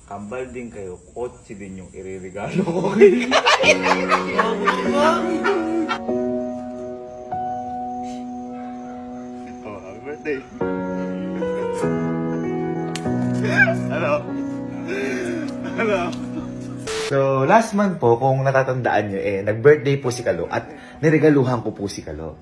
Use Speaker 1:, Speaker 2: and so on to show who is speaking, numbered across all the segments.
Speaker 1: kambal din kayo, kotse din yung iririgalo ko kay Oh, happy birthday. Hello. Hello. So, last month po, kung natatandaan nyo, nag-birthday po si Kalo at niregaluhan ko po si Kalo.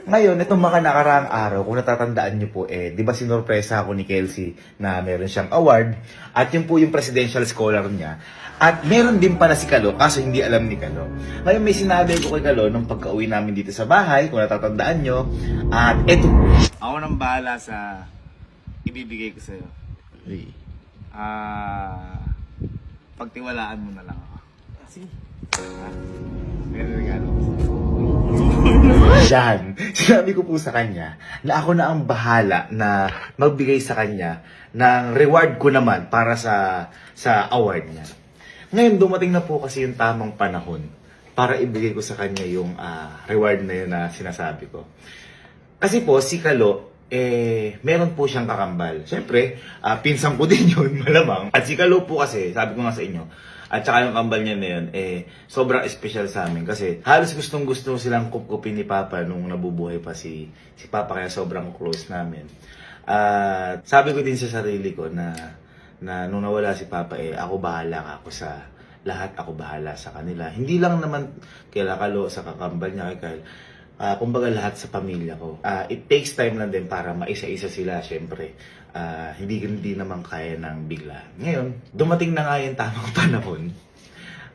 Speaker 1: Ngayon, itong mga nakaraang araw, kung natatandaan nyo po, di ba sinorpresa ako ni Kelsey na meron siyang award at yun po yung presidential scholar niya. At meron din pala si Kalo, kaso hindi alam ni Kalo. Ngayon, may sinabi ko kay Kalo nung pagka-uwi namin dito sa bahay, kung natatandaan nyo, at eto po. Ako nang bahala sa ibibigay ko sa'yo. Pagtiwalaan mo na lang ako. Sige. May regalo ko sa'yo. Yan. Sinabi ko po sa kanya na ako na ang bahala na magbigay sa kanya ng reward ko naman para sa award niya. Ngayon, dumating na po kasi yung tamang panahon para ibigay ko sa kanya yung reward na yun na sinasabi ko. Kasi po, si Kalo, meron po siyang kakambal. Siyempre, pinsan ko din yun, malamang. At si Kalo po kasi, sabi ko nga sa inyo, at saka yung kambal niya na yun, sobrang special sa amin. Kasi halos gustong-gusto silang kupkupin ni Papa nung nabubuhay pa si Papa, kaya sobrang close namin. At sabi ko din sa sarili ko na nung nawala si Papa, ako bahala ako sa lahat, ako bahala sa kanila. Hindi lang naman kay Kalo sa kakambal niya kay Kyle. Kumbaga lahat sa pamilya ko. It takes time lang din para maisa-isa sila, syempre. Hindi naman kaya ng bigla. Ngayon, dumating na nga yung tamang panahon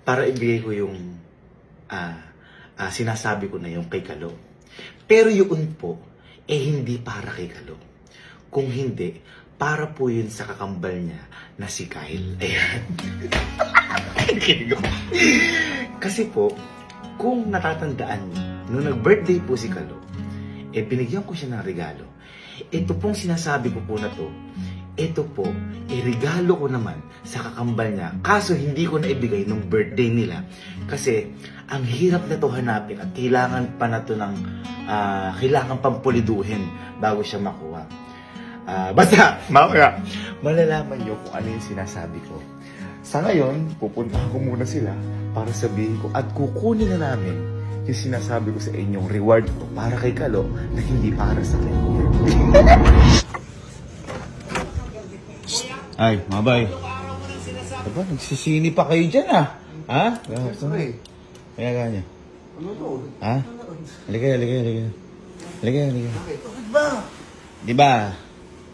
Speaker 1: para ibigay ko yung sinasabi ko na yung kay Kalo. Pero yun po, hindi para kay Kalo. Kung hindi, para po yun sa kakambal niya na si Kyle. Ayan. Kasi po, kung natatandaan niyo, nung nag-birthday po si Kalo, binigyan ko siya ng regalo. Ito pong sinasabi ko po na to, ito po, regalo ko naman sa kakambal niya. Kaso hindi ko na ibigay nung birthday nila. Kasi, ang hirap na to hanapin at kailangan pa na to ng, kailangan pang puliduhin bago siya makuha. Basta, mamaya, malalaman niyo kung ano yung sinasabi ko. Sa ngayon, pupunta ko muna sila para sabihin ko at kukunin na namin yung sinasabi ko sa inyong reward ko para kay Kalo na hindi para sa akin. Ay, mabay. Diba, nagsisini pa kayo dyan Ha?
Speaker 2: Sorry.
Speaker 1: Kaya ganyan.
Speaker 2: Ano to?
Speaker 1: Ha? Halika.
Speaker 2: Bakit ba?
Speaker 1: Diba,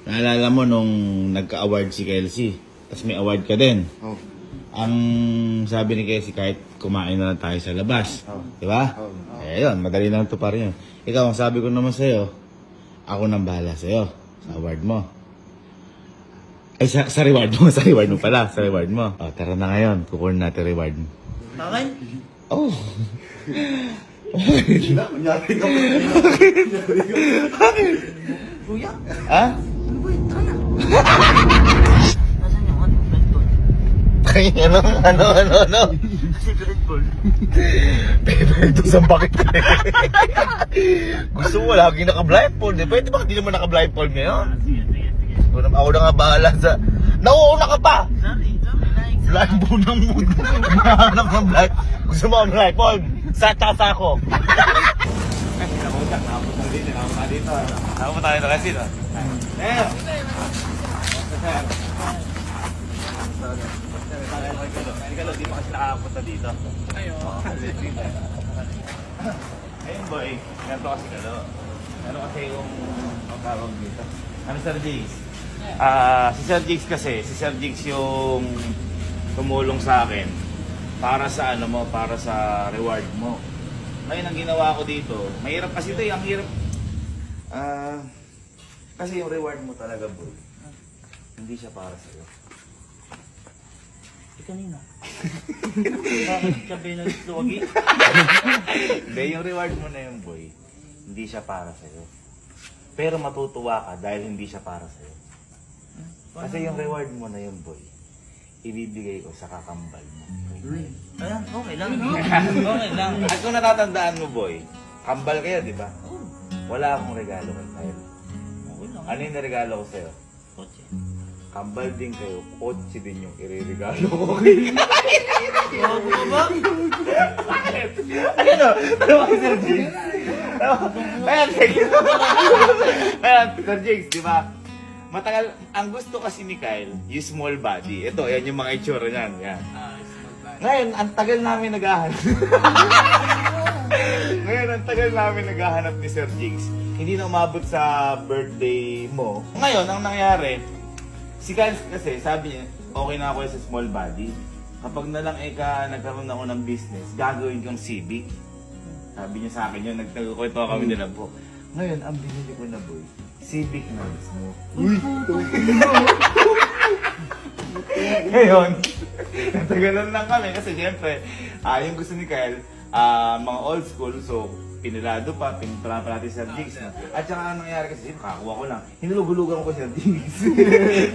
Speaker 1: naalala mo nung nagka-award si Kelsey, tapos may award ka din.
Speaker 2: Oh.
Speaker 1: Ang sabi ni Kelsey, kahit kumain na lang tayo sa labas.
Speaker 2: Oh.
Speaker 1: Diba?
Speaker 2: Oh.
Speaker 1: Yun, madali lang ito pa rin yun. Ikaw, ang sabi ko naman sa'yo, ako nang bahala sa'yo, sa award mo. Ay, sa reward mo, sa reward mo pala, sa reward mo. O, tara na ngayon, kukunin natin reward mo.
Speaker 3: Akin?
Speaker 1: Oh!
Speaker 2: Kunyari ka pa.
Speaker 3: Kuya?
Speaker 1: Ha?
Speaker 3: Ano ba yun? Tara na. Nasaan yung Red Bull?
Speaker 1: Ay, ano?
Speaker 3: Kasi Red Bull.
Speaker 1: Paper ito sa bakit ko Gusto mo lagi naka-blindfold Pwede ba hindi naman naka-blindfold ngayon?
Speaker 3: Sige.
Speaker 1: Ako na nga bahala sa... Nauuna ka pa!
Speaker 3: Sorry. Like.
Speaker 1: Blindfold ng mood. Mahanap ng blind. Gusto mo ang blindfold? Sa tasa ko. Nakapunta dito. Nakapunta tayo na kasi. Di mo kasi nakakapunta dito. Ayun boy, ganito kasi Kalo. Ano kasi yung tawag dito? Ano Sir Jigs? Si Sir Jigs kasi, si Sir Jigs yung tumulong sa akin para sa para sa reward mo. Ngayon ang ginawa ko dito, mahirap kasi ito ang hirap. Kasi yung reward mo talaga boy, hindi siya para sa'yo.
Speaker 3: Kanina. Bakit sabi na luwagi?
Speaker 1: Hindi, yung reward mo na yun boy, hindi siya para sa'yo. Pero matutuwa ka dahil hindi siya para sa'yo. Kasi yung reward mo na yun boy, ibibigay ko sa kakambal mo.
Speaker 3: Ayan, okay lang. Okay lang.
Speaker 1: At kung natatandaan mo boy, kambal kayo di ba? Wala akong regalo kay Kyle.
Speaker 3: Okay lang.
Speaker 1: Ano yung regalo ko sa'yo?
Speaker 3: Kotse.
Speaker 1: kambal din kayo, kotse din yung iririgalo ko kay
Speaker 3: Bago ka ba?
Speaker 1: Bakit? Ayun o, ano ba Sir Jigs? Ayan, Sir Jigs, di ba? Matagal, ang gusto kasi ni Kyle, yung small body. Ito, yan yung mga itsura niyan. Yan. Ngayon, ang tagal namin naghahanap. Ngayon, ang tagal namin naghahanap ni Sir Jigs. Hindi na umabot sa birthday mo. Ngayon, ang nangyari, si Kyle kasi sabi niya, okay na ako sa small body. Kapag na lang nagkaroon ako ng business, gagawin kang Civic. Sabi niya sa akin yun, nagkwento kami nila po. Ngayon, ang binili ko na boy, Civic na mismo. Uy! Ngayon, natagalan lang kami kasi siyempre, yung gusto ni Kyle, mga old school, so pinilado pa, pinipala pa natin Sir Jigs. At saka ang nangyari kasi, nakakuha ko lang, hinulugulugan ko Sir Jigs.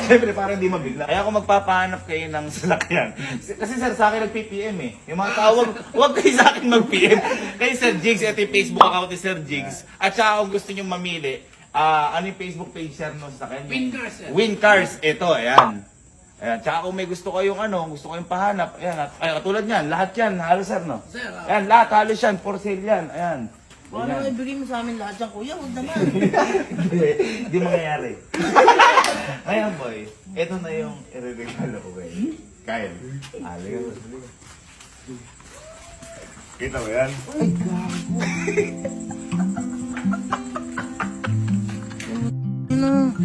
Speaker 1: Siyempre parang hindi mabigla. Kaya ako magpapahanap kayo ng salakyan. Kasi sir, sa akin nag-PPM eh. Yung mga tao, wag kayo sa akin mag-PM. Kay Sir Jigs, ito yung Facebook account ni Sir Jigs. At saka kung gusto nyo mamili, ano yung Facebook page sir no sa kanya?
Speaker 4: Wincars, sir.
Speaker 1: Wincars, ito, ayan. Ayan, tsaka kung may gusto kayong gusto kayong pahanap, ayan, ay, katulad niyan, lahat yan, halos sir, no?
Speaker 4: Sir,
Speaker 1: Ayan, lahat, halos yan, for sale yan, ayan.
Speaker 3: Paano
Speaker 1: Ayan.
Speaker 3: ibigay mo sa amin lahat yan, kuya? Huwag naman.
Speaker 1: Hindi mangyayari. Ngayon boy, ito na yung iririgalo ko kayo. Kyle, halika mo. Kita mo yan?
Speaker 3: Ano?